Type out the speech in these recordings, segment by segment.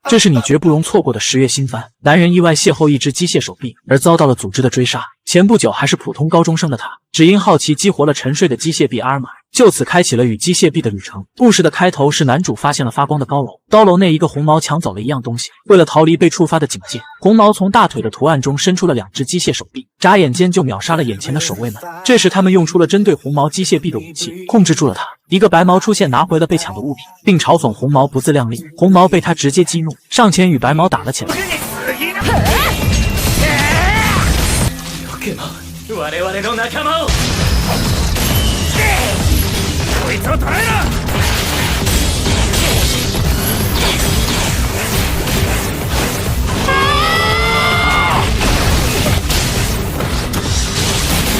这是你绝不容错过的10月新番。男人意外邂逅一只机械手臂，而遭到了组织的追杀。前不久还是普通高中生的他，只因好奇激活了沉睡的机械臂阿尔玛，就此开启了与机械臂的旅程。故事的开头是男主发现了发光的高楼，高楼内一个红毛抢走了一样东西，为了逃离被触发的警戒，红毛从大腿的图案中伸出了2只机械手臂，眨眼间就秒杀了眼前的守卫们。这时他们用出了针对红毛机械臂的武器，控制住了他。一个白毛出现，拿回了被抢的物品，并嘲讽红毛不自量力。红毛被他直接激怒，上前与白毛打了起来。我々の仲間をこいつを捕らえろ。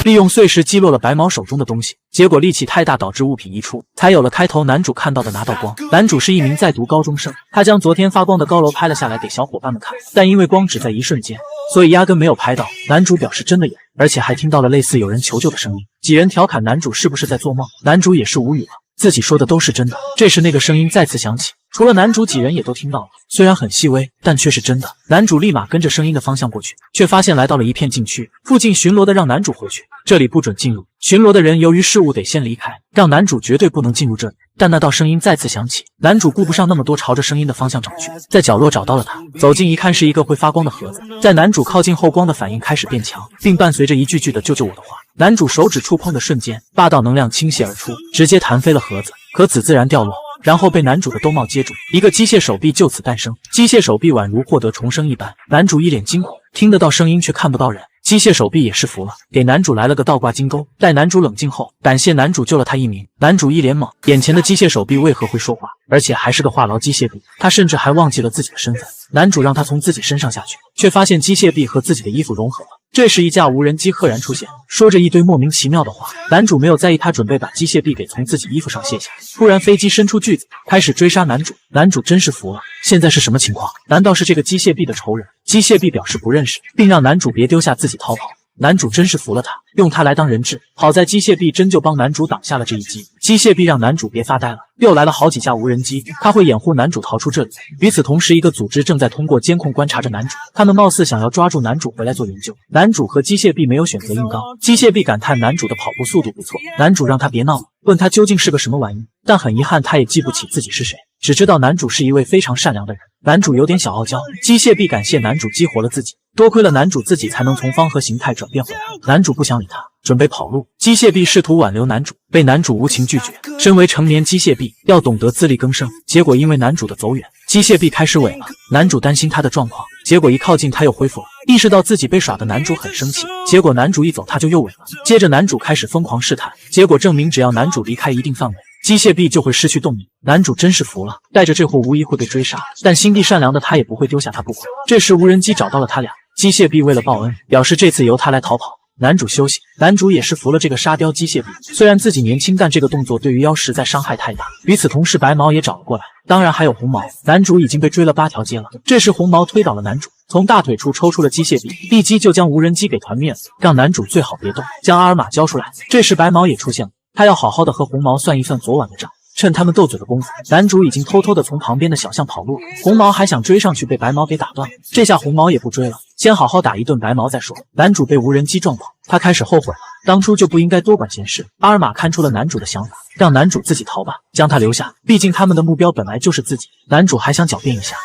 利用碎石击落了白毛手中的东西，结果力气太大，导致物品溢出，才有了开头男主看到的拿到光。男主是一名在读高中生，他将昨天发光的高楼拍了下来给小伙伴们看，但因为光只在一瞬间，所以压根没有拍到。男主表示真的有，而且还听到了类似有人求救的声音。几人调侃男主是不是在做梦，男主也是无语了，自己说的都是真的。这时那个声音再次响起，除了男主几人也都听到了，虽然很细微，但却是真的。男主立马跟着声音的方向过去，却发现来到了一片禁区，附近巡逻的让男主回去，这里不准进入。巡逻的人由于事务得先离开，让男主绝对不能进入这里。但那道声音再次响起，男主顾不上那么多，朝着声音的方向找去，在角落找到了它，走近一看是一个会发光的盒子。在男主靠近后，光的反应开始变强，并伴随着一句句的救救我的话。男主手指触碰的瞬间，霸道能量倾泻而出，直接弹飞了盒子，壳子自然掉落，然后被男主的兜帽接住，一个机械手臂就此诞生。机械手臂宛如获得重生一般，男主一脸惊恐，听得到声音却看不到人。机械手臂也是服了，给男主来了个倒挂金钩。待男主冷静后，感谢男主救了他一命。男主一脸懵，眼前的机械手臂为何会说话，而且还是个话痨机械臂？他甚至还忘记了自己的身份。男主让他从自己身上下去，却发现机械臂和自己的衣服融合了。这时一架无人机赫然出现，说着一堆莫名其妙的话。男主没有在意，他准备把机械臂给从自己衣服上卸下。突然飞机伸出锯子，开始追杀男主。男主真是服了，现在是什么情况？难道是这个机械臂的仇人？机械臂表示不认识，并让男主别丢下自己逃跑。男主真是服了他，用他来当人质。好在机械臂真就帮男主挡下了这一击。机械臂让男主别发呆了，又来了好几架无人机，他会掩护男主逃出这里。与此同时，一个组织正在通过监控观察着男主，他们貌似想要抓住男主回来做研究。男主和机械臂没有选择硬刚，机械臂感叹男主的跑步速度不错，男主让他别闹了，问他究竟是个什么玩意，但很遗憾他也记不起自己是谁，只知道男主是一位非常善良的人。男主有点小傲娇，机械臂感谢男主激活了自己，多亏了男主自己才能从方盒形态转变回来。男主不想理他，准备跑路。机械臂试图挽留男主，被男主无情拒绝。身为成年机械臂，要懂得自力更生。结果因为男主的走远，机械臂开始萎了。男主担心他的状况，结果一靠近他又恢复了。意识到自己被耍的男主很生气，结果男主一走他就又萎了。接着男主开始疯狂试探，结果证明只要男主离开一定范围，机械臂就会失去动力。男主真是服了，带着这货无疑会被追杀，但心地善良的他也不会丢下他不管。这时无人机找到了他俩，机械臂为了报恩，表示这次由他来逃跑。男主休息，男主也是服了这个沙雕机械臂。虽然自己年轻，但这个动作对于妖实在伤害太大。与此同时，白毛也找了过来，当然还有红毛。男主已经被追了8条街了。这时红毛推倒了男主，从大腿处抽出了机械臂，立即就将无人机给团灭了，让男主最好别动，将阿尔玛交出来。这时白毛也出现了，他要好好的和红毛算一算昨晚的账。趁他们斗嘴的功夫，男主已经偷偷的从旁边的小巷跑路了。红毛还想追上去，被白毛给打断了。这下红毛也不追了，先好好打一顿白毛再说。男主被无人机撞跑，他开始后悔了，当初就不应该多管闲事。阿尔玛看出了男主的想法，让男主自己逃吧，将他留下，毕竟他们的目标本来就是自己。男主还想狡辩一下。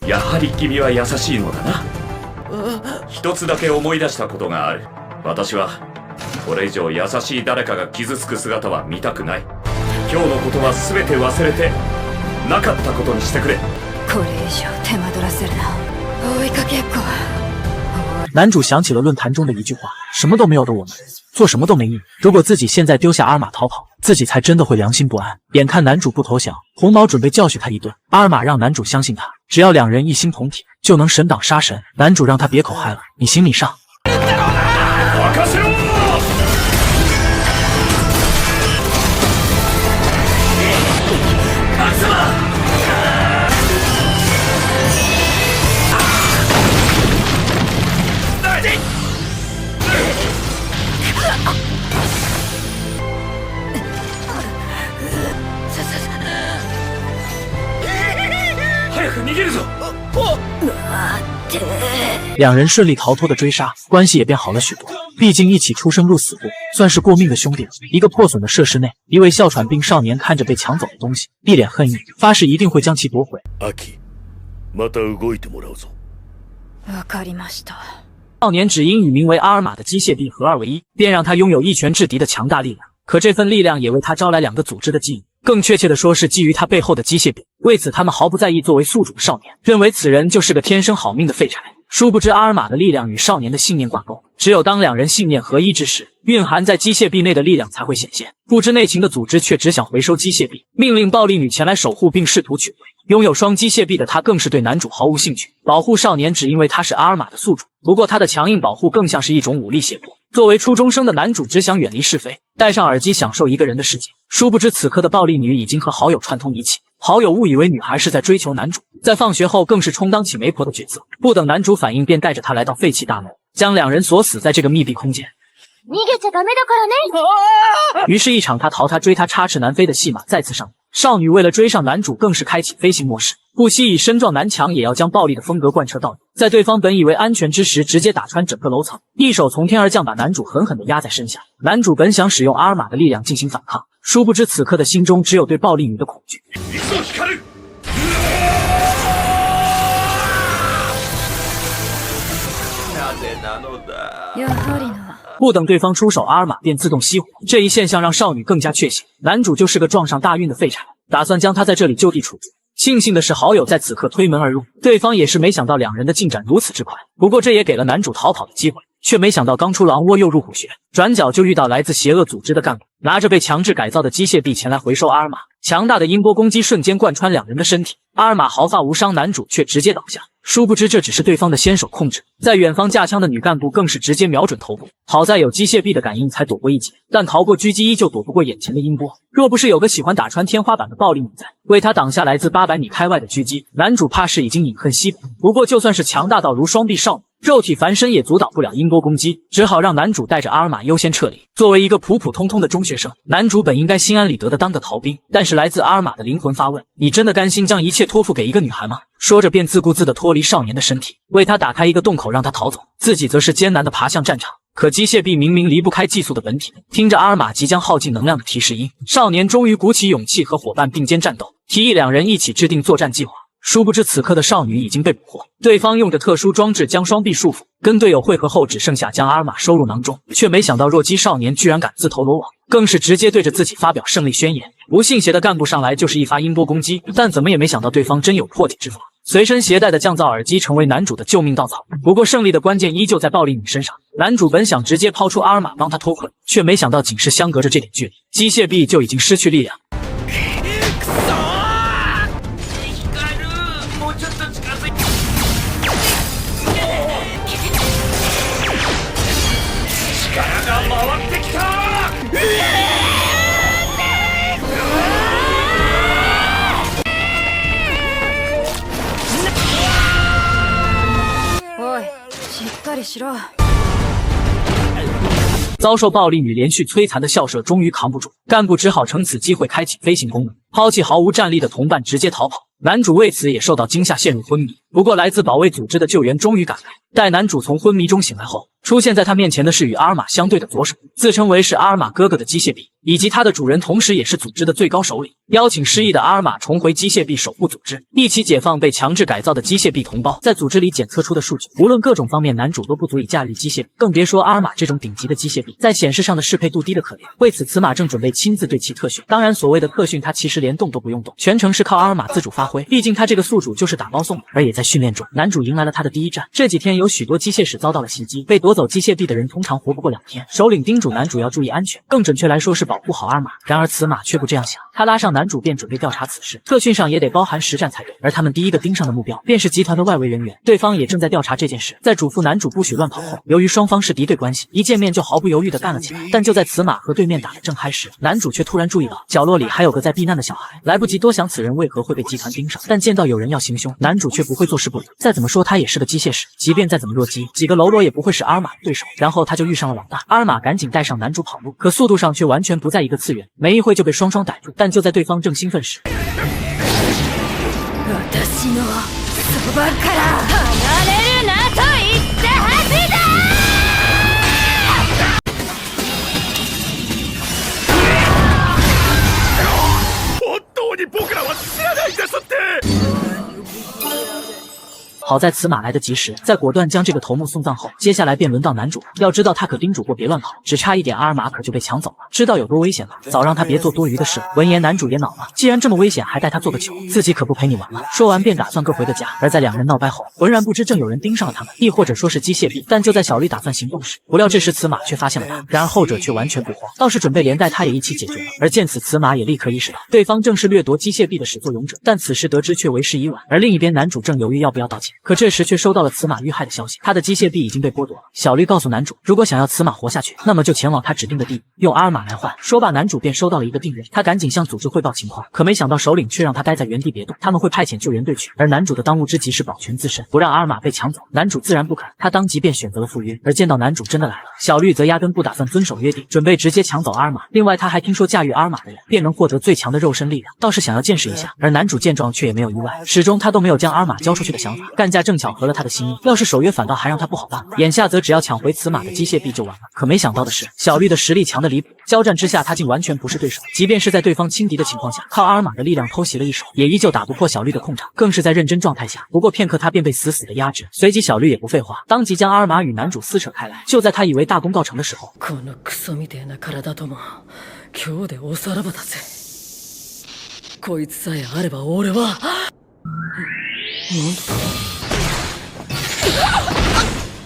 やはり君は優しいのだな。一つだけ思い出したことがある。私はこれ以上優しい誰かが傷つく姿は見たくない。今日のことは全て忘れてなかったことにしてくれ。これ以上手間取らせるな。追いかけっこ。男主想起了论坛中的一句话：什么都没有的我们，做什么都没意义。如果自己现在丢下阿尔玛逃跑，自己才真的会良心不安。眼看男主不投降，红毛准备教训他一顿。阿尔玛让男主相信他，只要2人一心同体，就能神挡杀神。男主让他别口嗨了，你行你上。早く逃げるぞ。两人顺利逃脱的追杀，关系也变好了许多。毕竟一起出生入死过，算是过命的兄弟了。一个破损的设施内，一位哮喘病少年看着被抢走的东西，一脸恨意，发誓一定会将其夺回。また動いてもらうぞ。わかりました。少年只因与名为阿尔玛的机械臂合二为一，便让他拥有一拳制敌的强大力量。可这份力量也为他招来2个组织的觊觎，更确切的说是觊觎他背后的机械臂。为此，他们毫不在意作为宿主的少年，认为此人就是个天生好命的废柴。殊不知阿尔玛的力量与少年的信念挂钩，只有当两人信念合一之时，蕴含在机械臂内的力量才会显现。不知内情的组织却只想回收机械臂，命令暴力女前来守护并试图取回。拥有双机械臂的他更是对男主毫无兴趣，保护少年只因为他是阿尔玛的宿主。不过他的强硬保护更像是一种武力胁迫。作为初中生的男主只想远离是非，戴上耳机享受一个人的世界。殊不知此刻的暴力女已经和好友串通一气，好友误以为女孩是在追求男主，在放学后更是充当起媒婆的角色。不等男主反应，便带着她来到废弃大楼，将两人锁死在这个密闭空间。于是，一场他逃他追他插翅难飞的戏码再次上演。少女为了追上男主，更是开启飞行模式，不惜以身撞南墙，也要将暴力的风格贯彻到底。在对方本以为安全之时，直接打穿整个楼层，一手从天而降，把男主狠狠地压在身下。男主本想使用阿尔玛的力量进行反抗，殊不知此刻的心中只有对暴力女的恐惧。不等对方出手，阿尔玛便自动熄火。这一现象让少女更加确信，男主就是个撞上大运的废柴，打算将他在这里就地处决。庆幸的是，好友在此刻推门而入，对方也是没想到两人的进展如此之快。不过这也给了男主逃跑的机会，却没想到刚出狼窝又入虎穴，转角就遇到来自邪恶组织的干部，拿着被强制改造的机械臂前来回收阿尔玛。强大的音波攻击瞬间贯穿两人的身体，阿尔玛毫发无伤，男主却直接倒下。殊不知这只是对方的先手控制，在远方架枪的女干部更是直接瞄准头部，好在有机械臂的感应才躲过一劫，但逃过狙击依旧躲不过眼前的音波。若不是有个喜欢打穿天花板的暴力女在，为他挡下来自800米开外的狙击，男主怕是已经饮恨西北。不过就算是强大到如双臂少女，肉体凡身也阻挡不了音波攻击，只好让男主带着阿尔玛优先撤离。作为一个普普通通的中学生，男主本应该心安理得的当个逃兵，但是来自阿尔玛的灵魂发问：你真的甘心将一切托付给一个女孩吗？说着便自顾自地脱离少年的身体，为他打开一个洞口让他逃走，自己则是艰难地爬向战场。可机械臂明明离不开寄宿的本体，听着阿尔玛即将耗尽能量的提示音，少年终于鼓起勇气和伙伴并肩战斗，提议两人一起制定作战计划。殊不知此刻的少女已经被捕获，对方用着特殊装置将双臂束缚，跟队友会合后只剩下将阿尔玛收入囊中，却没想到弱鸡少年居然敢自投罗网，更是直接对着自己发表胜利宣言。不信邪的干部上来就是一发音波攻击，但怎么也没想到对方真有破解之法。随身携带的降噪耳机成为男主的救命稻草，不过胜利的关键依旧在暴力女身上。男主本想直接抛出阿尔玛帮他脱困，却没想到仅是相隔着这点距离，机械臂就已经失去力量。遭受暴力女连续摧残的校舍终于扛不住，干部只好乘此机会开启飞行功能，抛弃毫无战力的同伴直接逃跑。男主为此也受到惊吓，陷入昏迷。不过来自保卫组织的救援终于赶来，待男主从昏迷中醒来后，出现在他面前的是与阿尔玛相对的左手，自称为是阿尔玛哥哥的机械臂，以及他的主人同时也是组织的最高首领，邀请失忆的阿尔玛重回机械臂守护组织，一起解放被强制改造的机械臂同胞。在组织里检测出的数据，无论各种方面，男主都不足以驾驭机械臂，更别说阿尔玛这种顶级的机械臂，在显示上的适配度低得可怜。为此，此马正准备亲自对其特训。当然，所谓的特训，他其实连动都不用动，全程是靠阿尔玛自主发挥。毕竟他这个宿主就是打包送的。而也在训练中，男主迎来了他的第一战。这几天有许多机械室遭到了袭击，被夺走机械臂的人通常活不过2天。首领叮嘱男主要注意安全，更准确来说是保护好阿尔玛。然而此马却不这样想，他拉上男主便准备调查此事。特训上也得包含实战才对，而他们第一个盯上的目标便是集团的外围人员，对方也正在调查这件事。在嘱咐男主不许乱跑后，由于双方是敌对关系，一见面就毫不犹豫地干了起来。但就在此马和对面打得正嗨时，男主却突然注意到角落里还有个在避难的小孩，来不及多想此人为何会被集团盯上，但见到有人要行凶，男主却不会坐视不理。再怎么说他也是个机械师，即便再怎么弱鸡，几个喽啰也不会是阿尔玛的对手。然后他就遇上了老大，阿尔玛赶紧带上男主跑路，可速度上却完全不在一个次元，没一会就被双逮住。但就在对方正兴奋时，場から離れるなと言ったはずだ。本当に僕らは知らないですって。好在此马来得及时，在果断将这个头目送葬后，接下来便轮到男主。要知道他可叮嘱过别乱跑，只差一点阿尔玛可就被抢走了。知道有多危险吗？早让他别做多余的事。闻言，男主也恼了，既然这么危险，还带他做个球，自己可不陪你玩了。说完便打算各回个家。而在两人闹掰后，浑然不知正有人盯上了他们，亦或者说是机械臂。但就在小绿打算行动时，不料这时此马却发现了他，然而后者却完全不慌，倒是准备连带他也一起解决了。而见此，此马也立刻意识到对方正是掠夺机械臂的始作俑者，但此时得知却为时已晚。而另一边，男主正犹豫要不要道歉，可这时却收到了此马遇害的消息，他的机械臂已经被剥夺了。小绿告诉男主，如果想要此马活下去，那么就前往他指定的地域，用阿尔玛来换。说罢，男主便收到了一个定位，他赶紧向组织汇报情况，可没想到首领却让他待在原地别动，他们会派遣救援队去。而男主的当务之急是保全自身，不让阿尔玛被抢走。男主自然不肯，他当即便选择了赴约。而见到男主真的来了，小绿则压根不打算遵守约定，准备直接抢走阿尔玛。另外，他还听说驾驭阿尔玛的人便能获得最强的肉身力量，倒是想要见识一下。而男主见状却也没有意外，始终他都没有将阿尔玛交出去的想法。干架正巧合了他的心意，要是守约反倒还让他不好办。眼下则只要抢回此马的机械臂就完了。可没想到的是，小绿的实力强得离谱，交战之下他竟完全不是对手。即便是在对方轻敌的情况下，靠阿尔玛的力量偷袭了一手，也依旧打不破小绿的控场，更是在认真状态下。不过片刻他便被死死的压制。随即小绿也不废话，当即将阿尔玛与男主撕扯开来。就在他以为大功告成的时候，このクソみてえな体とも今日でおさらばだぜ。こいつさえあれば俺は。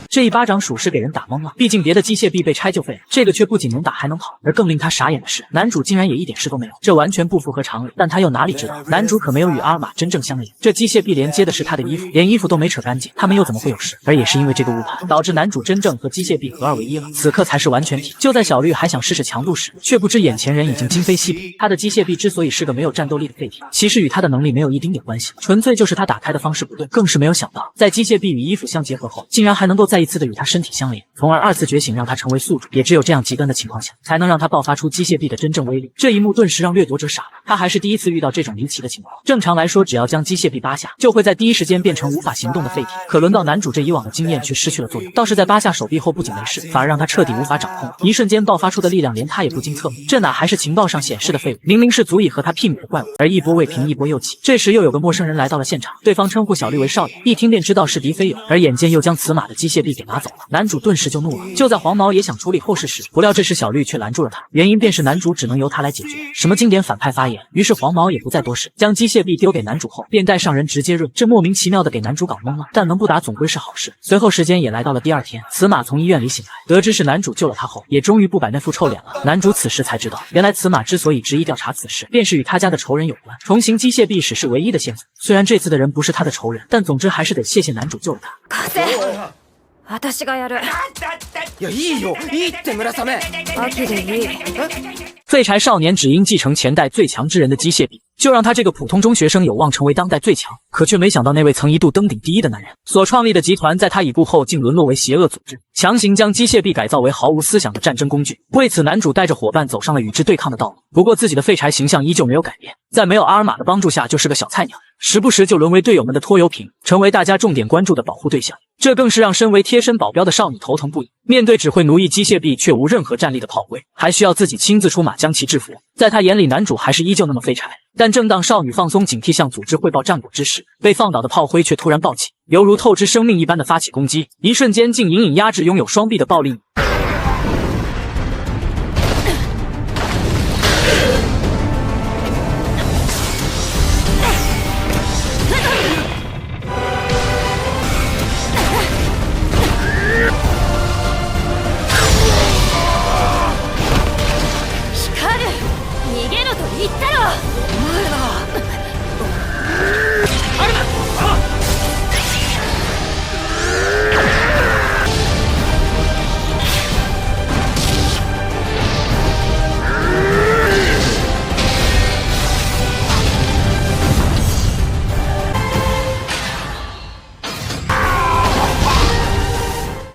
这一巴掌属实给人打懵了，毕竟别的机械臂被拆就废了，这个却不仅能打还能跑。而更令他傻眼的是，男主竟然也一点事都没有，这完全不符合常理。但他又哪里知道，男主可没有与阿尔玛真正相连，这机械臂连接的是他的衣服，连衣服都没扯干净，他们又怎么会有事？而也是因为这个误判，导致男主真正和机械臂合二为一了，此刻才是完全体。就在小绿还想试试强度时，却不知眼前人已经今非昔比。他的机械臂之所以是个没有战斗力的废体，其实与他的能力没有一丁点关系，纯粹就是他打开的方式不对。更是没有想到，在机械臂与衣服相结合后，竟然还能够再一次的与他身体相连，从而二次觉醒让他成为宿主。也只有这样极端的情况下，才能让他爆发出机械臂的真正威力。这一幕顿时让掠夺者傻了，他还是第一次遇到这种离奇的情况。正常来说，只要将机械臂扒下，就会在第一时间变成无法行动的废体。可轮到男主这以往的经验却失去了作用，倒是在扒下手臂后不仅没事，反而让他彻底无法掌控，一瞬间爆发出的力量连他也不禁侧目，这哪还是情报上显示的废物，明明是足以和他媲美的怪物。而一波未平一波又起，这时又有个陌生人来到了现场，对方称呼小绿为少爷，一听便知道是敌非友，而眼见又将此马的机械臂给拿走了，男主顿时就怒了。就在黄毛也想处理后事时，不料这时小绿却拦住了他，原因便是男主只能由他来解决。什么经典反派发言？于是黄毛也不再多事，将机械臂丢给男主后，便带上人直接润，这莫名其妙的给男主搞懵了。但能不打总归是好事。随后时间也来到了第二天，此马从医院里醒来，得知是男主救了他后，也终于不摆那副臭脸了。男主此时才知道，原来此马之所以执意调查此事，便是与他家的仇人有关。重行机械臂使是唯一的线索，虽然这次的人不是他的仇人，但总之还是得谢谢男主救了他。私がやる。いや、いいよ、いいって村雨。秋でいい。废柴少年只因继承前代最强之人的机械臂，就让他这个普通中学生有望成为当代最强。可却没想到那位曾一度登顶第一的男人所创立的集团，在他已故后竟沦落为邪恶组织，强行将机械臂改造为毫无思想的战争工具。为此，男主带着伙伴走上了与之对抗的道路。不过自己的废柴形象依旧没有改变，在没有阿尔玛的帮助下，就是个小菜鸟，时不时就沦为队友们的拖油瓶，成为大家重点关注的保护对象。这更是让身为贴身保镖的少女头疼不已。面对只会奴役机械臂却无任何战力的炮灰，还需要自己亲自出马将其制服。在他眼里，男主还是依旧那么废柴。但正当少女放松警惕向组织汇报战果之时，被放倒的炮灰却突然暴起，犹如透支生命一般的发起攻击，一瞬间竟隐隐压制拥有双臂的暴力女。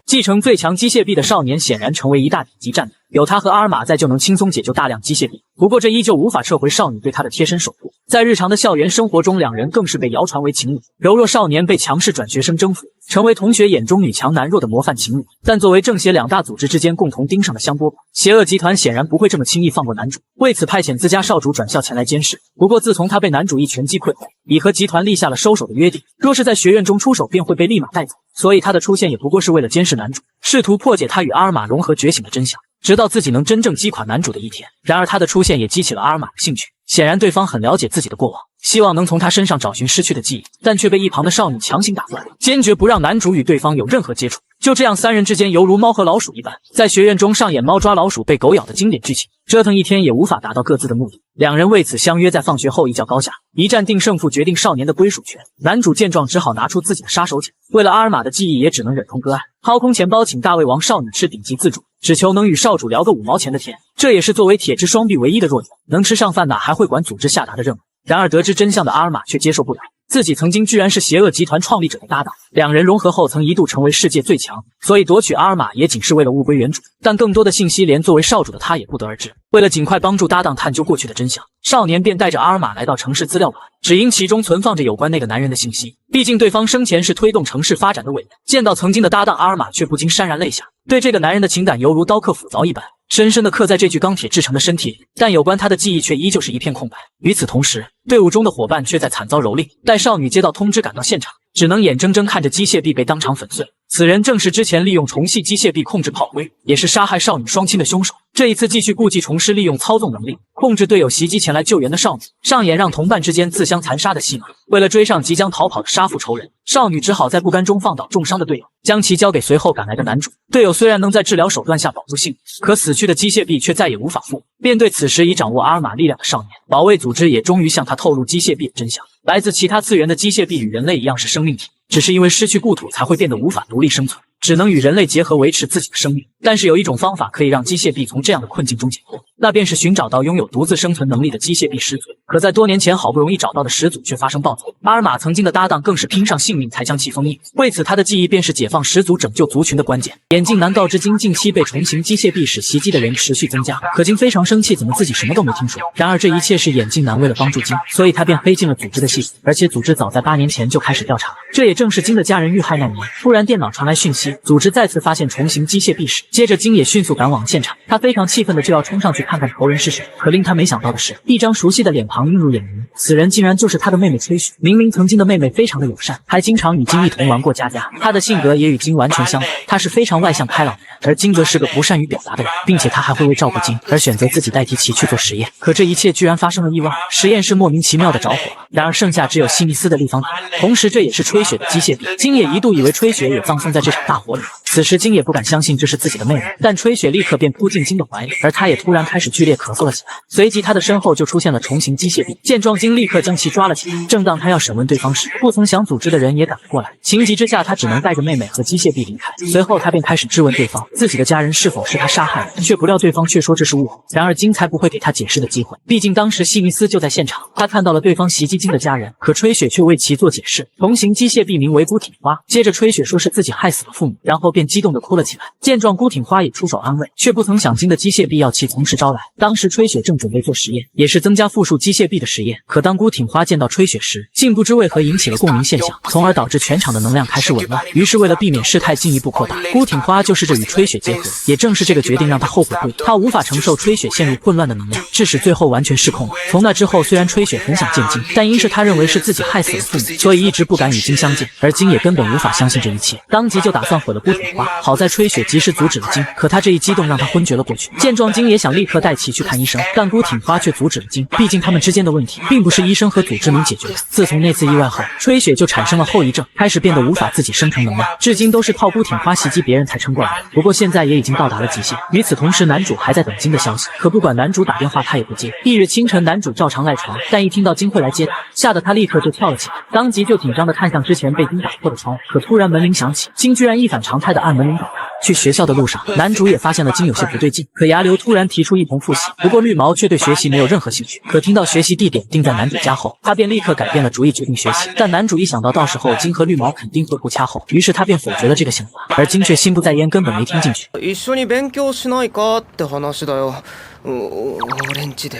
继承最强机械臂的少年显然成为一大顶级战力，有他和阿尔玛在就能轻松解救大量机械臂。不过这依旧无法撤回少女对他的贴身守护。在日常的校园生活中，两人更是被谣传为情侣。柔弱少年被强势转学生征服，成为同学眼中女强男弱的模范情侣。但作为正邪两大组织之间共同盯上的香饽饽，邪恶集团显然不会这么轻易放过男主，为此派遣自家少主转校前来监视。不过自从他被男主一拳击溃后，已和集团立下了收手的约定，若是在学院中出手便会被立马带走，所以他的出现也不过是为了监视男主，试图破解他与阿尔玛融合觉醒的真相，直到自己能真正击垮男主的一天。然而他的出现也激起了阿尔玛的兴趣，显然对方很了解自己的过往，希望能从他身上找寻失去的记忆，但却被一旁的少女强行打断，坚决不让男主与对方有任何接触。就这样，三人之间犹如猫和老鼠一般，在学院中上演猫抓老鼠被狗咬的经典剧情，折腾一天也无法达到各自的目的。两人为此相约在放学后一较高下，一战定胜负，决定少年的归属权。男主见状只好拿出自己的杀手锏，为了阿尔玛的记忆也只能忍痛割爱，掏空钱包请大胃王少女吃顶级自助，只求能与少主聊个5毛钱的天。这也是作为铁之双臂唯一的弱点，能吃上饭哪还会管组织下达的任务。然而得知真相的阿尔玛却接受不了，自己曾经居然是邪恶集团创立者的搭档，两人融合后曾一度成为世界最强，所以夺取阿尔玛也仅是为了物归原主。但更多的信息连作为少主的他也不得而知。为了尽快帮助搭档探究过去的真相，少年便带着阿尔玛来到城市资料馆，只因其中存放着有关那个男人的信息。毕竟对方生前是推动城市发展的伟人，见到曾经的搭档阿尔玛却不禁潸然泪下，对这个男人的情感犹如刀刻斧凿一般，深深地刻在这具钢铁制成的身体里，但有关他的记忆却依旧是一片空白。与此同时，队伍中的伙伴却在惨遭蹂躏。待少女接到通知赶到现场，只能眼睁睁看着机械臂被当场粉碎。此人正是之前利用重系机械臂控制炮灰，也是杀害少女双亲的凶手。这一次继续故技重施，利用操纵能力控制队友袭击前来救援的少女，上演让同伴之间自相残杀的戏码。为了追上即将逃跑的杀父仇人，少女只好在不甘中放倒重伤的队友，将其交给随后赶来的男主。队友虽然能在治疗手段下保住性命，可死去的机械臂却再也无法复活。面对此时已掌握阿尔玛力量的少年，保卫组织也终于向他透露机械臂的真相。来自其他次元的机械臂与人类一样是生命体，只是因为失去故土才会变得无法独立生存，只能与人类结合维持自己的生命。但是有一种方法可以让机械臂从这样的困境中解脱，那便是寻找到拥有独自生存能力的机械臂始祖。可在多年前好不容易找到的始祖却发生暴走，阿尔玛曾经的搭档更是拼上性命才将其封印，为此他的记忆便是解放始祖拯救族群的关键。眼镜男告知金，近期被重型机械臂使袭击的人持续增加，可金非常生气，怎么自己什么都没听说。然而这一切是眼镜男为了帮助金，所以他便黑进了组织的系统，而且组织早在8年前就开始调查。这也正是金的家人遇害那年。突然电脑传来讯息，组织再次发现重型机械臂时，接着金也迅速赶往现场，他非常气愤的就要冲上去看看仇人是谁。可令他没想到的是，一张熟悉的脸庞映入眼帘，此人竟然就是他的妹妹吹雪。明明曾经的妹妹非常的友善，还经常与金一同玩过家家，她的性格也与金完全相反，她是非常外向开朗的人，而金则是个不善于表达的人，并且他还会为照顾金而选择自己代替其去做实验。可这一切居然发生了意外，实验室莫名其妙的着火了，然而剩下只有西密斯的立方体，同时这也是吹雪的机械臂。金也一度以为吹雪也葬送在这场大火里，此时金也不敢相信这是自己的妹妹，但吹雪立刻便扑进金的怀里，而他也突然开始剧烈咳嗽了起来，随即他的身后就出现了重型机械臂。见状，金立刻将其抓了起来。正当他要审问对方时，不曾想组织的人也赶了过来，情急之下他只能带着妹妹和机械臂离开。随后他便开始质问对方自己的家人是否是他杀害的，却不料对方却说这是误会。然而金才不会给他解释的机会，毕竟当时西密斯就在现场，他看到了对方袭击金的家人，可吹雪却为其做解释。重型机械臂名为孤挺花，接着吹雪说是自己害死了父母，然后便激动地哭了起来。见状，孤挺花也出手安慰，却不曾想金的机械臂要其从实招来。当时吹雪正准备做实验，也是增加复数机械臂的实验，可当孤挺花见到吹雪时，竟不知为何引起了共鸣现象，从而导致全场的能量开始紊乱。于是为了避免事态进一步扩大，孤挺花就试着与吹雪结合，也正是这个决定让他后悔不已。他无法承受吹雪陷入混乱的能量，致使最后完全失控了。从那之后，虽然吹雪很想见金，但因是他认为是自己害死了父母，所以一直不敢与金相见，而金也根本无法相信这一切，当即就打算毁了孤挺花。好在吹雪及时阻止了金，可他这一激动让他昏厥了过去。见状，金也想立刻带其去看医生，但孤挺花却阻止了金，毕竟他们之间的问题并不是医生和组织能解决的。自从那次意外后，吹雪就产生了后遗症，开始变得无法自己生成能量，至今都是靠孤挺花袭击别人才撑过来的。不过现在也已经到达了极限。与此同时，男主还在等金的消息，可不管男主打电话他也不接。翌日清晨，男主照常赖床，但一听到金会来接他，吓得他立刻就跳了起来，当即就紧张地看向之前被金打破的窗，可突然门铃响起，金居然一反常态地按门铃找他。去学校的路上，男主也发现了金有些不对劲，可牙流突然提出一同复习，不过绿毛却对学习没有任何兴趣。可听到学习地点定在男主家后，他便立刻改变了主意，决定学习。但男主一想到到时候金和绿毛肯定会互掐后，于是他便否决了这个想法，而金却心不在焉，根本没听进去。一緒に勉強しないかって話だよ。俺んちで。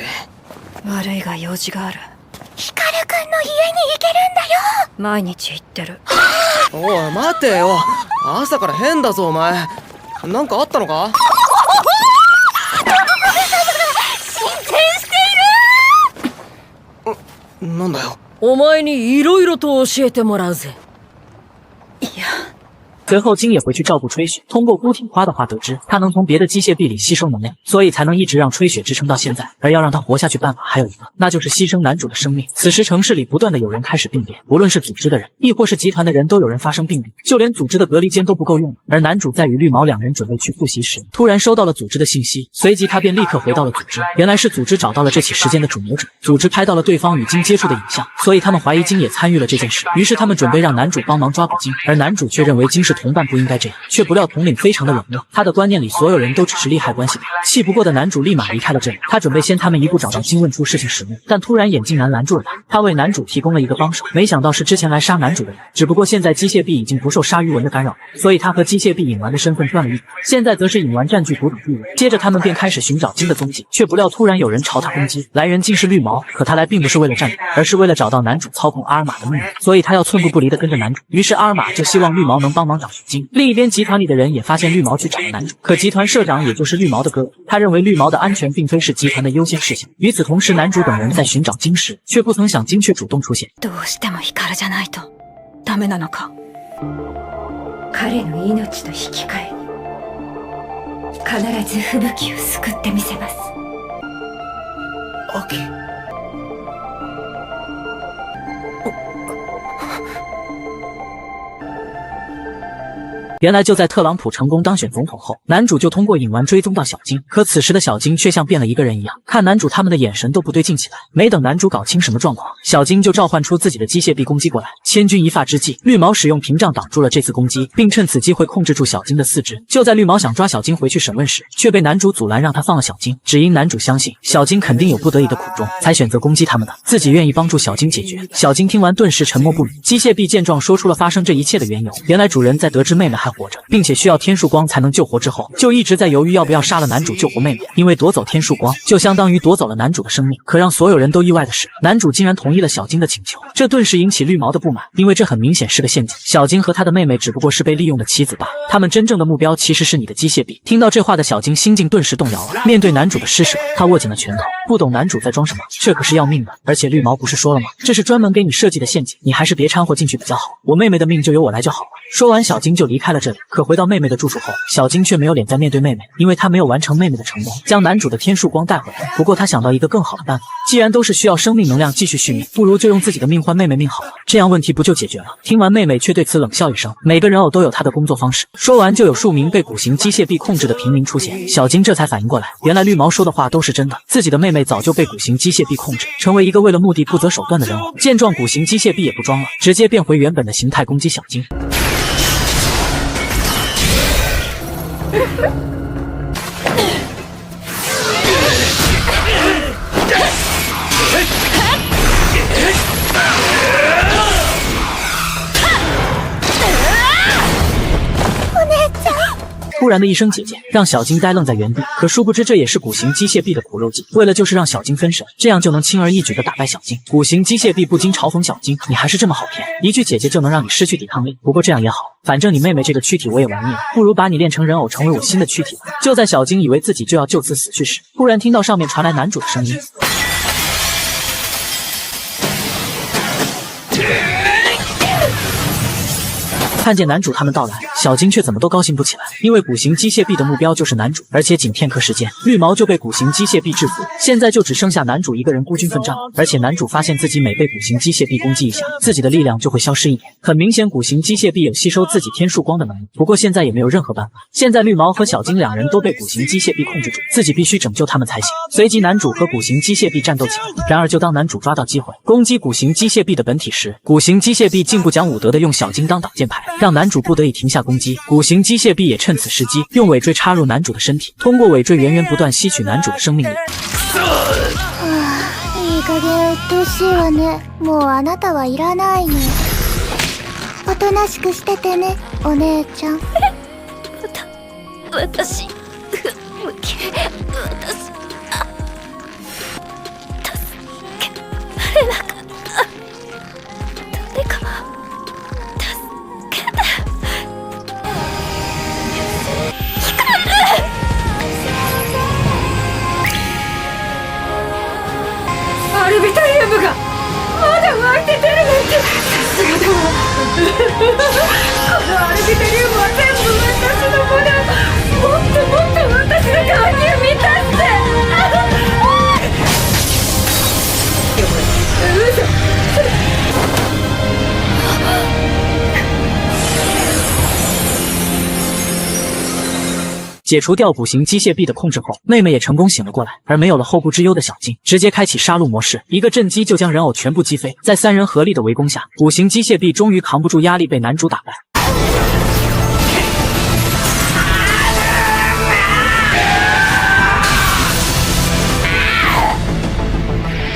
悪いが用事がある。光くんの家に行けるんだよ。毎日行ってる。おい待てよ、朝から変だぞお前。なんかあったのか？進展している。なんだよ。お前にいろいろと教えてもらうぜ。いや。随后金也回去照顾吹雪，通过孤挺花的话得知，他能从别的机械臂里吸收能量，所以才能一直让吹雪支撑到现在。而要让他活下去办法还有一个，那就是牺牲男主的生命。此时城市里不断的有人开始病变，无论是组织的人，亦或是集团的人，都有人发生病变，就连组织的隔离间都不够用了。而男主在与绿毛两人准备去复习时，突然收到了组织的信息，随即他便立刻回到了组织。原来是组织找到了这起事件的主谋者，组织拍到了对方与金接触的影像，所以他们怀疑金也参与了这件事。于是他们准备让男主帮忙抓捕金，而男主却认为金是同伴，不应该这样，却不料统领非常的冷漠，他的观念里所有人都只是利害关系人。气不过的男主立马离开了这里，他准备先他们一步找到金，问出事情始末，但突然眼镜男拦住了他，他为男主提供了一个帮手，没想到是之前来杀男主的人，只不过现在机械臂已经不受鲨鱼纹的干扰，所以他和机械臂影丸的身份断了一截，现在则是影丸占据主导地位。接着他们便开始寻找金的踪迹，却不料突然有人朝他攻击，来人竟是绿毛，可他来并不是为了战斗，而是为了找到男主操控阿尔玛的秘密，所以他要寸步不离的跟着男主。于是阿尔玛就希望绿毛能帮忙找寻金。另一边集团里的人也发现绿毛去找了男主，可集团社长也就是绿毛的哥哥，他认为绿毛的安全并非是集团的优先事项。与此同时，男主等人在寻找金时，却不曾想金却主动出现。どうしても光じゃないとダメなのか。彼の命と引き換えに必ず吹雪を救ってみせます。オッケー。原来就在特朗普成功当选总统后，男主就通过影丸追踪到小金，可此时的小金却像变了一个人一样，看男主他们的眼神都不对劲起来。没等男主搞清什么状况，小金就召唤出自己的机械臂攻击过来。千钧一发之际，绿毛使用屏障挡住了这次攻击，并趁此机会控制住小金的四肢。就在绿毛想抓小金回去审问时，却被男主阻拦，让他放了小金。只因男主相信小金肯定有不得已的苦衷，才选择攻击他们的，自己愿意帮助小金解决。小金听完顿时沉默不语。机械臂见状说出了发生这一切的缘由，原来主人在得知妹妹还活着，并且需要天束光才能救活之后，就一直在犹豫要不要杀了男主救活妹妹，因为夺走天束光就相当于夺走了男主的生命。可让所有人都意外的是，男主竟然同意了小金的请求，这顿时引起绿毛的不满，因为这很明显是个陷阱。小金和他的妹妹只不过是被利用的棋子罢了，他们真正的目标其实是你的机械臂。听到这话的小金心境顿时动摇了，面对男主的施舍，他握紧了拳头，不懂男主在装什么，这可是要命的。而且绿毛不是说了吗，这是专门给你设计的陷阱，你还是别掺和进去比较好，我妹妹的命就由我来就好了。说完，小金就离开了这里。可回到妹妹的住处后，小金却没有脸再面对妹妹，因为他没有完成妹妹的承诺，将男主的天束光带回来。不过他想到一个更好的办法，既然都是需要生命能量继续续命，不如就用自己的命换妹妹命好了，这样问题不就解决了？听完，妹妹却对此冷笑一声。每个人偶都有他的工作方式。说完，就有数名被古形机械臂控制的平民出现。小金这才反应过来，原来绿毛说的话都是真的，自己的妹妹早就被古形机械臂控制，成为一个为了目的不择手段的人偶。见状，古形机械臂也不装了，直接变回原本的形态攻击小金。突然的一声姐姐让小金呆愣在原地，可殊不知这也是古形机械臂的苦肉计，为了就是让小金分神，这样就能轻而易举的打败小金。古形机械臂不禁嘲讽小金，你还是这么好骗，一句姐姐就能让你失去抵抗力。不过这样也好，反正你妹妹这个躯体我也玩腻了，不如把你练成人偶，成为我新的躯体吧。就在小金以为自己就要就此死去时，突然听到上面传来男主的声音。看见男主他们到来，小金却怎么都高兴不起来，因为古形机械臂的目标就是男主，而且仅片刻时间，绿毛就被古形机械臂制服，现在就只剩下男主一个人孤军奋战。而且男主发现自己每被古形机械臂攻击一下，自己的力量就会消失1年。很明显，古形机械臂有吸收自己天束光的能力，不过现在也没有任何办法。现在绿毛和小金两人都被古形机械臂控制住，自己必须拯救他们才行。随即男主和古形机械臂战斗起来，然而就当男主抓到机会攻击古形机械臂的本体时，古形机械臂竟不讲武德的用小金当挡箭牌。让男主不得已停下攻击。骨形机械臂也趁此时机用尾椎插入男主的身体，通过尾椎源源不断吸取男主的生命力。いい加減うっとうしいわね。もうあなたはいらないの。おとなしくしててね、お姉ちゃん。私アルビタリウムがまだ湧いて出るなんて、さすがだわ。このアルビタリウムは全部私のもの。もっともっと私の渇きを満たして。解除掉骨形机械臂的控制后，妹妹也成功醒了过来，而没有了后顾之忧的小静，直接开启杀戮模式，一个震击就将人偶全部击飞。在三人合力的围攻下，骨形机械臂终于扛不住压力，被男主打败。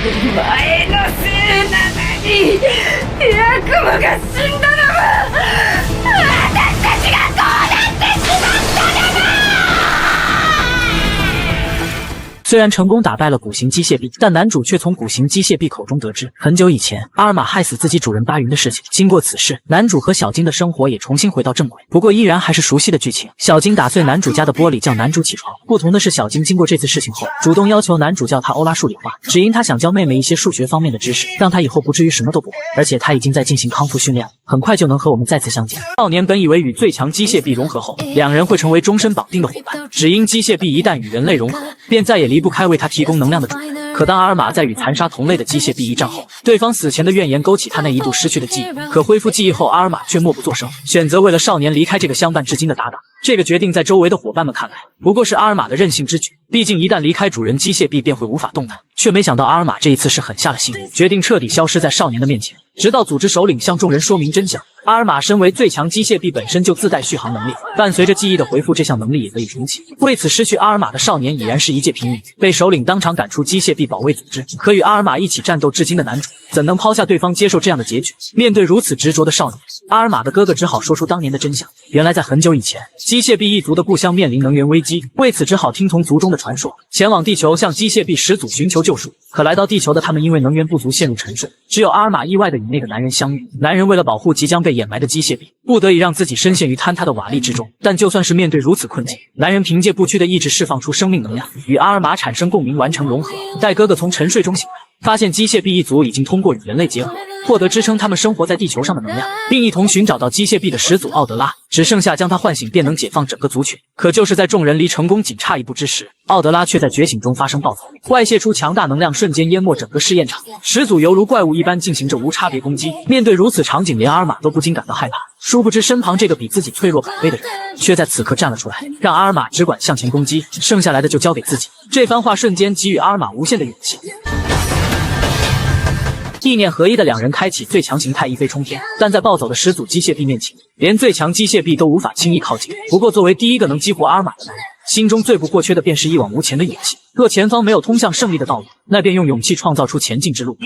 前のせいなのに悪夢が死んだのは私たちがこうなってしまったのだ。虽然成功打败了骨形机械臂，但男主却从骨形机械臂口中得知，很久以前阿尔玛害死自己主人巴云的事情。经过此事，男主和小金的生活也重新回到正轨，不过依然还是熟悉的剧情。小金打碎男主家的玻璃，叫男主起床。不同的是，小金经过这次事情后，主动要求男主教他欧拉数理化，只因他想教妹妹一些数学方面的知识，让他以后不至于什么都不会。而且他已经在进行康复训练了，很快就能和我们再次相见。少年本以为与最强机械臂融合后，两人会成为终身绑定的伙伴，只因机械臂一旦与人类融合，便再也离不开为他提供能量的主人。可当阿尔玛在与残杀同类的机械臂一战后，对方死前的怨言勾起他那一度失去的记忆。可恢复记忆后，阿尔玛却默不作声，选择为了少年离开这个相伴至今的搭档。这个决定在周围的伙伴们看来，不过是阿尔玛的任性之举。毕竟一旦离开主人机械臂，便会无法动弹。却没想到阿尔玛这一次是狠下了心，决定彻底消失在少年的面前，直到组织首领向众人说明真相。阿尔玛身为最强机械臂，本身就自带续航能力，伴随着记忆的回复，这项能力也得以重启。为此，失去阿尔玛的少年已然是一介平民，被首领当场赶出机械臂保卫组织。可与阿尔玛一起战斗至今的男主，怎能抛下对方接受这样的结局？面对如此执着的少年，阿尔玛的哥哥只好说出当年的真相。原来在很久以前，机械臂一族的故乡面临能源危机，为此只好听从族中的传说，前往地球向机械臂始祖寻求救赎。可来到地球的他们因为能源不足陷入沉睡，只有阿尔玛意外的与那个男人相遇。男人为了保护即将被掩埋的机械臂，不得已让自己深陷于坍塌的瓦砾之中。但就算是面对如此困境，男人凭借不屈的意志释放出生命能量，与阿尔玛产生共鸣，完成融合。待哥哥从沉睡中醒来，发现机械臂一族已经通过与人类结合，获得支撑他们生活在地球上的能量，并一同寻找到机械臂的始祖奥德拉，只剩下将他唤醒便能解放整个族群。可就是在众人离成功仅差一步之时，奥德拉却在觉醒中发生暴走，外泄出强大能量，瞬间淹没整个试验场。始祖犹如怪物一般进行着无差别攻击，面对如此场景，连阿尔玛都不禁感到害怕。殊不知身旁这个比自己脆弱百倍的人，却在此刻站了出来，让阿尔玛只管向前攻击，剩下来的就交给自己。这番话瞬间给予阿尔玛无限的勇气。意念合一的两人开启最强形态，一飞冲天，但在暴走的始祖机械臂面前，连最强机械臂都无法轻易靠近。不过作为第一个能激活阿尔玛的男人，心中最不过缺的便是一往无前的勇气。若前方没有通向胜利的道路，那便用勇气创造出前进之路。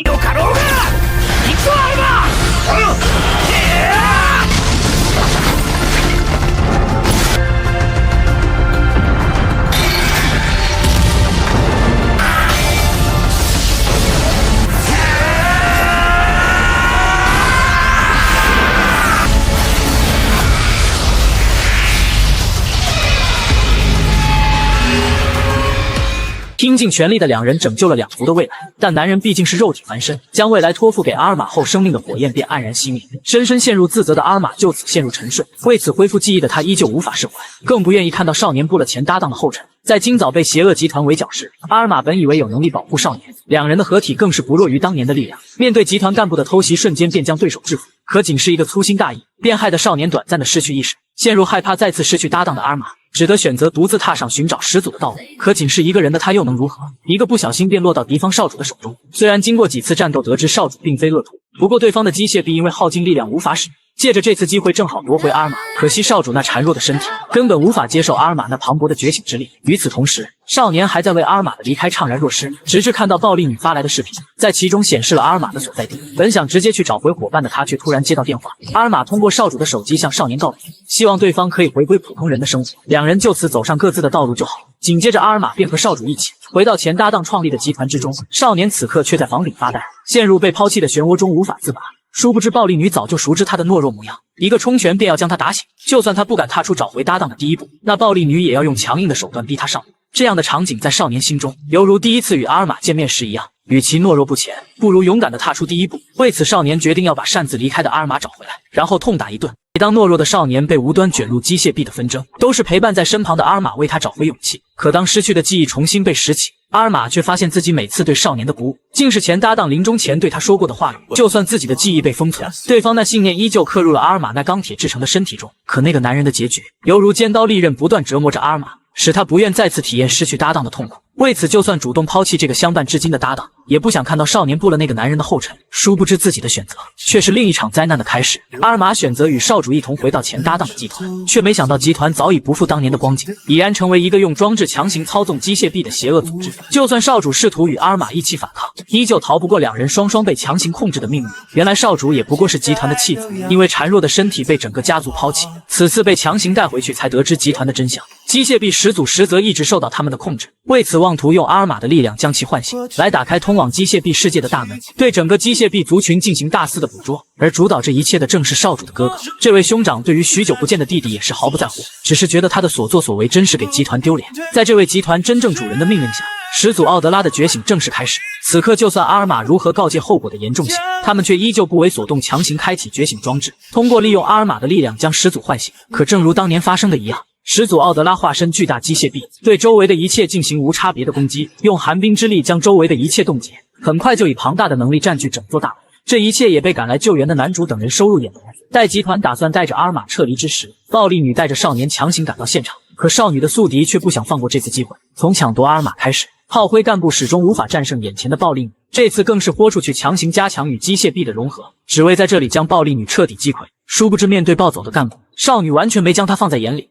拼尽全力的两人拯救了两族的未来，但男人毕竟是肉体还身，将未来托付给阿尔玛后，生命的火焰便黯然熄灭。深深陷入自责的阿尔玛就此陷入沉睡，为此恢复记忆的他依旧无法释怀，更不愿意看到少年步了前搭档的后尘。在今早被邪恶集团围剿时，阿尔玛本以为有能力保护少年，两人的合体更是不弱于当年的力量。面对集团干部的偷袭，瞬间便将对手制服。可仅是一个粗心大意，便害得少年短暂的失去意识。陷入害怕再次失去搭档的阿尔玛，只得选择独自踏上寻找始祖的道路。可仅是一个人的他又能如何？一个不小心便落到敌方少主的手中。虽然经过几次战斗得知少主并非恶徒，不过对方的机械臂因为耗尽力量无法使用，借着这次机会正好夺回阿尔玛。可惜少主那孱弱的身体根本无法接受阿尔玛那磅礴的觉醒之力。与此同时，少年还在为阿尔玛的离开怅然若失，直至看到暴力女发来的视频，在其中显示了阿尔玛的所在地。本想直接去找回伙伴的他，却突然接到电话。阿尔玛通过少主的手机向少年告别，希望对方可以回归普通人的生活，两人就此走上各自的道路就好。紧接着，阿尔玛便和少主一起回到前搭档创立的集团之中。少年此刻却在房顶发呆，陷入被抛弃的漩涡中无法自拔。殊不知暴力女早就熟知他的懦弱模样，一个冲拳便要将他打醒。就算他不敢踏出找回搭档的第一步，那暴力女也要用强硬的手段逼他上路。这样的场景在少年心中，犹如第一次与阿尔玛见面时一样。与其懦弱不前，不如勇敢地踏出第一步。为此，少年决定要把擅自离开的阿尔玛找回来，然后痛打一顿。每当懦弱的少年被无端卷入机械臂的纷争，都是陪伴在身旁的阿尔玛为他找回勇气。可当失去的记忆重新被拾起，阿尔玛却发现自己每次对少年的鼓舞，竟是前搭档临终前对他说过的话语。就算自己的记忆被封存，对方那信念依旧刻入了阿尔玛那钢铁制成的身体中。可那个男人的结局，犹如尖刀利刃，不断折磨着阿尔玛，使他不愿再次体验失去搭档的痛苦。为此，就算主动抛弃这个相伴至今的搭档，也不想看到少年步了那个男人的后尘。殊不知自己的选择却是另一场灾难的开始。阿尔玛选择与少主一同回到前搭档的集团，却没想到集团早已不复当年的光景，已然成为一个用装置强行操纵机械臂的邪恶组织。就算少主试图与阿尔玛一起反抗，依旧逃不过两人双双被强行控制的命运。原来少主也不过是集团的弃子，因为孱弱的身体被整个家族抛弃，此次被强行带回去，才得知集团的真相。机械臂始祖实则一直受到他们的控制，为此妄图用阿尔玛的力量将其唤醒，来打开通往机械臂世界的大门，对整个机械臂族群进行大肆的捕捉。而主导这一切的正是少主的哥哥。这位兄长对于许久不见的弟弟也是毫不在乎，只是觉得他的所作所为真是给集团丢脸。在这位集团真正主人的命令下，始祖奥德拉的觉醒正式开始。此刻就算阿尔玛如何告诫后果的严重性，他们却依旧不为所动，强行开启觉醒装置，通过利用阿尔玛的力量将始祖唤醒。可正如当年发生的一样，始祖奥德拉化身巨大机械臂，对周围的一切进行无差别的攻击，用寒冰之力将周围的一切冻结，很快就以庞大的能力占据整座大门。这一切也被赶来救援的男主等人收入眼帘。待集团打算带着阿尔玛撤离之时，暴力女带着少年强行赶到现场，可少女的宿敌却不想放过这次机会。从抢夺阿尔玛开始，炮灰干部始终无法战胜眼前的暴力女，这次更是豁出去强行加强与机械臂的融合，只为在这里将暴力女彻底击溃。殊不知面对暴走的干部，少女完全没将她放在眼里。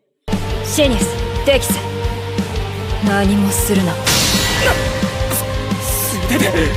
シェニス、デキセ、何もするな。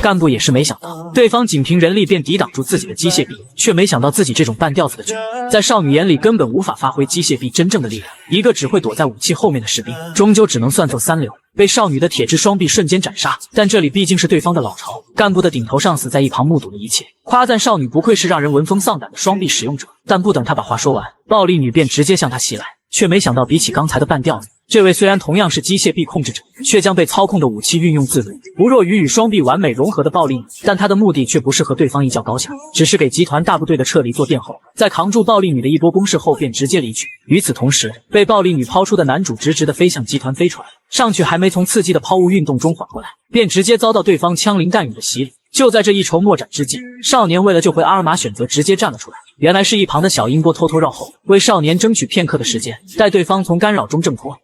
干部也是没想到，对方仅凭人力便抵挡住自己的机械臂，却没想到自己这种半吊子的举动，在少女眼里根本无法发挥机械臂真正的力量。一个只会躲在武器后面的士兵，终究只能算作三流，被少女的铁质双臂瞬间斩杀。但这里毕竟是对方的老巢，干部的顶头上司在一旁目睹了一切，夸赞少女不愧是让人闻风丧胆的双臂使用者。但不等他把话说完，暴力女便直接向他袭来。却没想到，比起刚才的半吊子，这位虽然同样是机械臂控制者，却将被操控的武器运用自如，不弱于与双臂完美融合的暴力女。但他的目的却不是和对方一较高下，只是给集团大部队的撤离做垫后。在扛住暴力女的一波攻势后，便直接离去。与此同时，被暴力女抛出的男主直直的飞向集团飞船，上去还没从刺激的抛物运动中缓过来，便直接遭到对方枪林弹雨的洗礼。就在这一筹莫展之际，少年为了救回阿尔玛，选择直接站了出来。原来是一旁的小音波偷偷绕后，为少年争取片刻的时间，待对方从干扰中挣脱。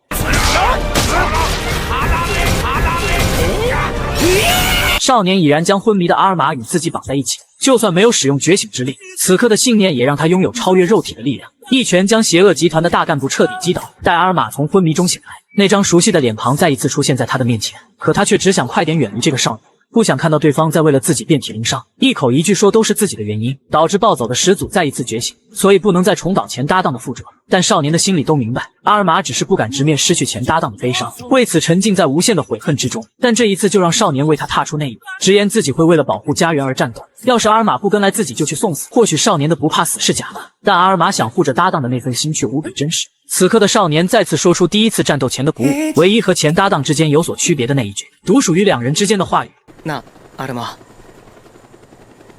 少年已然将昏迷的阿尔玛与自己绑在一起，就算没有使用觉醒之力，此刻的信念也让他拥有超越肉体的力量，一拳将邪恶集团的大干部彻底击倒。待阿尔玛从昏迷中醒来，那张熟悉的脸庞再一次出现在他的面前，可他却只想快点远离这个少女，不想看到对方在为了自己遍体鳞伤，一口一句说都是自己的原因，导致暴走的始祖再一次觉醒，所以不能再重蹈前搭档的覆辙。但少年的心里都明白，阿尔玛只是不敢直面失去前搭档的悲伤，为此沉浸在无限的悔恨之中。但这一次就让少年为他踏出那一步，直言自己会为了保护家园而战斗。要是阿尔玛不跟来，自己就去送死。或许少年的不怕死是假的，但阿尔玛想护着搭档的那份心却无比真实。此刻的少年再次说出第一次战斗前的鼓舞，唯一和前搭档之间有所区别的那一句，独属于两人之间的话语。な、アルマ。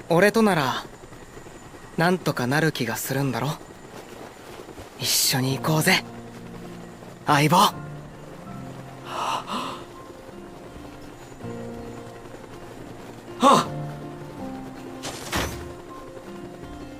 俺となら、なんとかなる気がするんだろ。一緒に行こうぜ、相棒。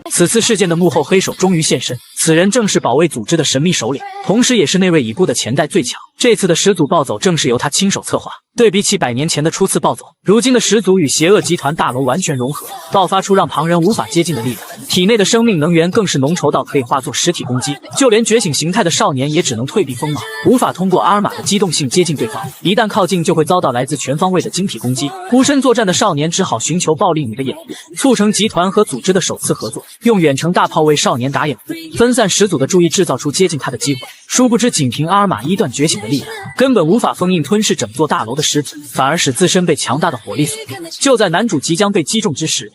此次事件的幕后黑手终于现身，此人正是保卫组织的神秘首领，同时也是那位已故的前代最强这次的始祖暴走正是由他亲手策划。对比起100年前的初次暴走，如今的始祖与邪恶集团大楼完全融合，爆发出让旁人无法接近的力量，体内的生命能源更是浓稠到可以化作实体攻击，就连觉醒形态的少年也只能退避锋芒，无法通过阿尔玛的机动性接近对方，一旦靠近就会遭到来自全方位的晶体攻击。孤身作战的少年只好寻求暴力女的掩护，促成集团和组织的首次合作，用远程大炮为少年打掩护，分散始祖的注意，制造出接近他的机会。殊不知仅凭阿尔玛1段觉醒的力量，根本无法封印吞噬整座大楼的始祖，反而使自身被强大的火力锁定。就在男主即将被击中之时，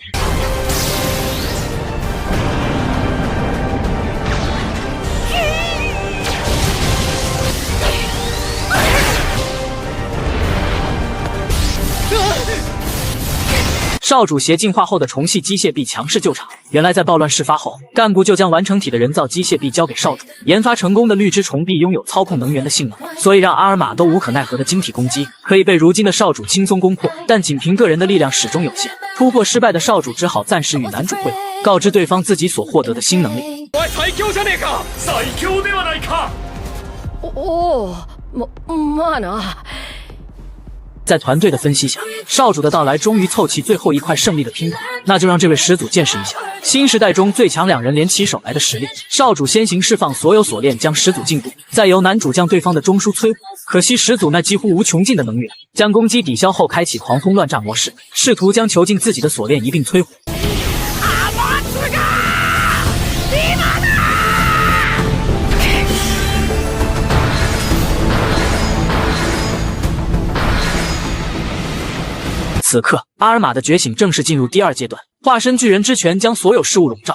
少主邪进化后的重系机械臂强势救场。原来在暴乱事发后，干部就将完成体的人造机械臂交给少主。研发成功的绿之虫臂拥有操控能源的性能，所以让阿尔玛都无可奈何的晶体攻击可以被如今的少主轻松攻破，但仅凭个人的力量始终有限。突破失败的少主只好暂时与男主会合，告知对方自己所获得的新能力。最強じゃねえか。最強ではないか。まあな。在团队的分析下，少主的到来终于凑齐最后一块胜利的拼盘，那就让这位始祖见识一下新时代中最强两人联起手来的实力。少主先行释放所有锁链，将始祖禁锢，再由男主将对方的中枢摧毁。可惜始祖那几乎无穷尽的能源，将攻击抵消后开启狂轰乱炸模式，试图将囚禁自己的锁链一并摧毁。此刻，阿尔玛的觉醒正式进入第2阶段，化身巨人之拳将所有事物笼罩。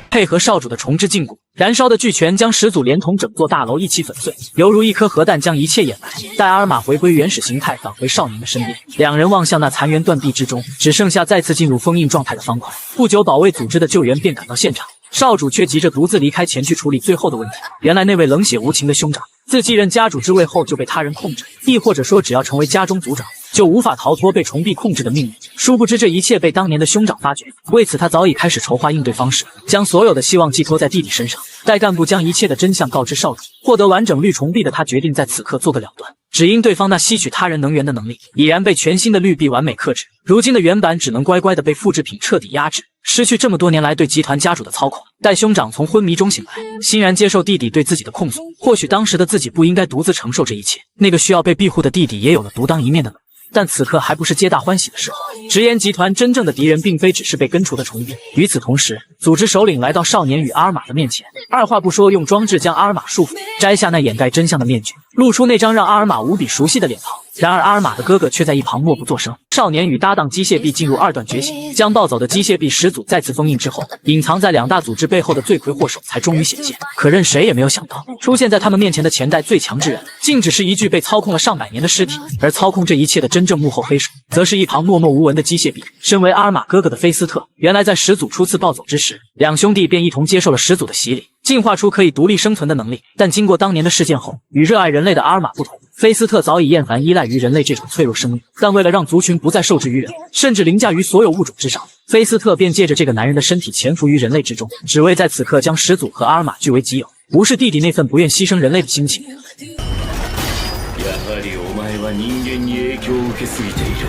配合少主的重置禁锢，燃烧的巨拳将始祖连同整座大楼一起粉碎，犹如一颗核弹将一切掩埋。待阿尔玛回归原始形态，返回少年的身边，两人望向那残垣断壁之中，只剩下再次进入封印状态的方块。不久，保卫组织的救援便赶到现场，少主却急着独自离开前去处理最后的问题。原来那位冷血无情的兄长，自继任家主之位后就被他人控制，亦或者说只要成为家中族长，就无法逃脱被重臂控制的命运。殊不知这一切被当年的兄长发觉，为此他早已开始筹划应对方式，将所有的希望寄托在弟弟身上。待干部将一切的真相告知少主，获得完整绿重臂的他决定在此刻做个了断。只因对方那吸取他人能源的能力已然被全新的绿臂完美克制，如今的原版只能乖乖的被复制品彻底压制，失去这么多年来对集团家主的操控。待兄长从昏迷中醒来，欣然接受弟弟对自己的控诉。或许当时的自己不应该独自承受这一切，那个需要被庇护的弟弟也有了独当一面的能力。但此刻还不是皆大欢喜的时候。直言集团真正的敌人并非只是被根除的重臂。与此同时，组织首领来到少年与阿尔玛的面前，二话不说用装置将阿尔玛束缚，摘下那掩盖真相的面具，露出那张让阿尔玛无比熟悉的脸庞。然而阿尔玛的哥哥却在一旁默不作声。少年与搭档机械臂进入2段觉醒，将暴走的机械臂始祖再次封印之后，隐藏在2大组织背后的罪魁祸首才终于显现。可任谁也没有想到，出现在他们面前的前代最强之人，竟只是一具被操控了上百年的尸体。而操控这一切的真正幕后黑手，则是一旁默默无闻的机械臂。身为阿尔玛哥哥的菲斯特，原来在始祖初次暴走之时，两兄弟便一同接受了始祖的洗礼，进化出可以独立生存的能力。但经过当年的事件后，与热爱人类的阿尔玛不同，菲斯特早已厌烦依赖于人类这种脆弱生命。但为了让族群不再受制于人，甚至凌驾于所有物种之上，菲斯特便借着这个男人的身体潜伏于人类之中，只为在此刻将始祖和阿尔玛据为己有，无视弟弟那份不愿牺牲人类的心情。やはりお前は人間に影響を受けすぎている。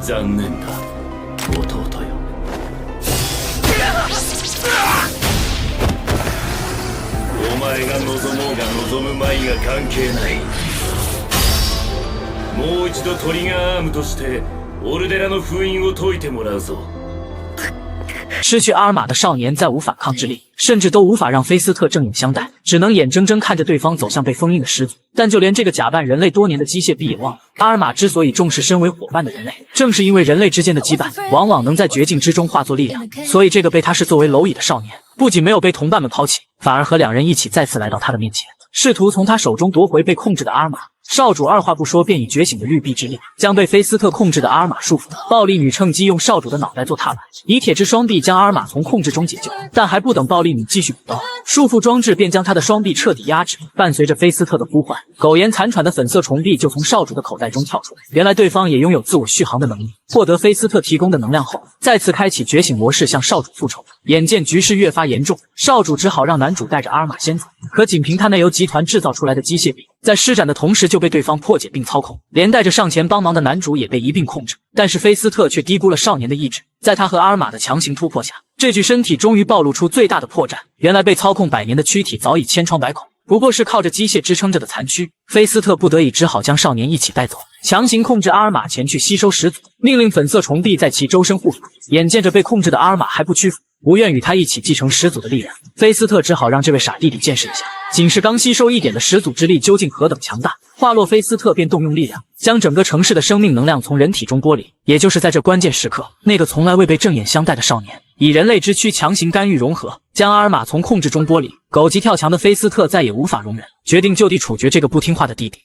残念だ、弟よ。お前が望もうが望むまいが関係ない。もう一度トリガーアームとしてオルデラの封印を解いてもらうぞ。失去阿尔玛的少年再无反抗之力，甚至都无法让菲斯特正眼相待，只能眼睁睁看着对方走向被封印的始祖。但就连这个假扮人类多年的机械臂也忘了，阿尔玛之所以重视身为伙伴的人类，正是因为人类之间的羁绊往往能在绝境之中化作力量。所以这个被他视作为蝼蚁的少年，不仅没有被同伴们抛弃，反而和两人一起再次来到他的面前，试图从他手中夺回被控制的阿尔玛。少主二话不说便以觉醒的绿臂之力将被菲斯特控制的阿尔玛束缚。暴力女趁机用少主的脑袋做踏板，以铁之双臂将阿尔玛从控制中解救。但还不等暴力女继续补刀，束缚装置便将她的双臂彻底压制。伴随着菲斯特的呼唤，苟延残喘的粉色虫臂就从少主的口袋中跳出。原来对方也拥有自我续航的能力。获得菲斯特提供的能量后，再次开启觉醒模式向少主复仇。眼见局势越发严重，少主只好让男主带着阿尔玛先走。可仅凭他那由集团制造出来的机械臂，在施展的同时就被对方破解并操控，连带着上前帮忙的男主也被一并控制。但是菲斯特却低估了少年的意志，在他和阿尔玛的强行突破下，这具身体终于暴露出最大的破绽。原来被操控100年的躯体早已千疮百孔，不过是靠着机械支撑着的残躯。菲斯特不得已只好将少年一起带走，强行控制阿尔玛前去吸收始祖，命令粉色虫臂在其周身护法。眼见着被控制的阿尔玛还不屈服，不愿与他一起继承始祖的力量，菲斯特只好让这位傻弟弟见识一下，仅是刚吸收1点的始祖之力究竟何等强大。话落菲斯特便动用力量，将整个城市的生命能量从人体中剥离。也就是在这关键时刻，那个从来未被正眼相待的少年，以人类之躯强行干预融合，将阿尔玛从控制中剥离。狗急跳墙的菲斯特再也无法容忍，决定就地处决这个不听话的弟弟。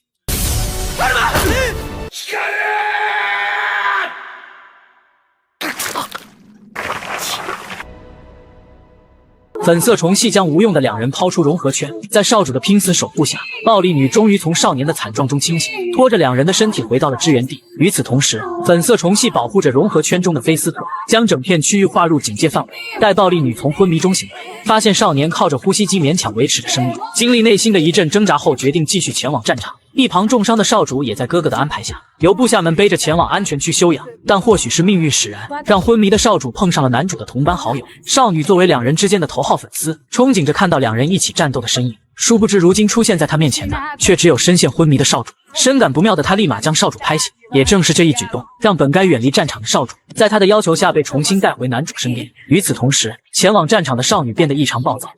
粉色虫系将无用的两人抛出融合圈，在少主的拼死守护下，暴力女终于从少年的惨状中清醒，拖着两人的身体回到了支援地。与此同时，粉色虫系保护着融合圈中的菲斯特，将整片区域划入警戒范围。待暴力女从昏迷中醒来，发现少年靠着呼吸机勉强维持着生命，经历内心的一阵挣扎后，决定继续前往战场。一旁重伤的少主也在哥哥的安排下，由部下们背着前往安全区休养。但或许是命运使然，让昏迷的少主碰上了男主的同班好友少女。作为两人之间的头号粉丝，憧憬着看到两人一起战斗的身影。殊不知如今出现在他面前的，却只有深陷昏迷的少主。深感不妙的他立马将少主拍醒。也正是这一举动，让本该远离战场的少主，在他的要求下被重新带回男主身边。与此同时，前往战场的少女变得异常暴躁。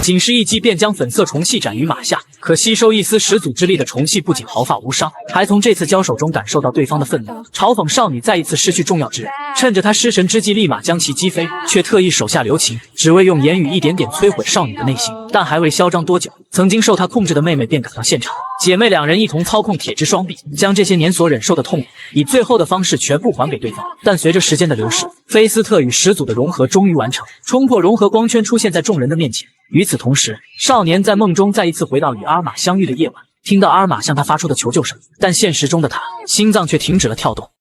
仅是一击便将粉色虫系斩于马下，可吸收一丝始祖之力的虫系不仅毫发无伤，还从这次交手中感受到对方的愤怒。嘲讽少女再一次失去重要之人，趁着他失神之际立马将其击飞，却特意手下留情，只为用言语一点点摧毁少女的内心。但还未嚣张多久，曾经受他控制的妹妹便赶到现场，姐妹两人一同操控铁之双臂，将这些年所忍受的痛苦以最后的方式全部还给对方。但随着时间的流逝，菲斯特与始祖的融合终于完成，冲破融合光圈出现在众人的面前。与此同时，少年在梦中再一次回到与阿尔玛相遇的夜晚，听到阿尔玛向他发出的求救声，但现实中的他心脏却停止了跳动。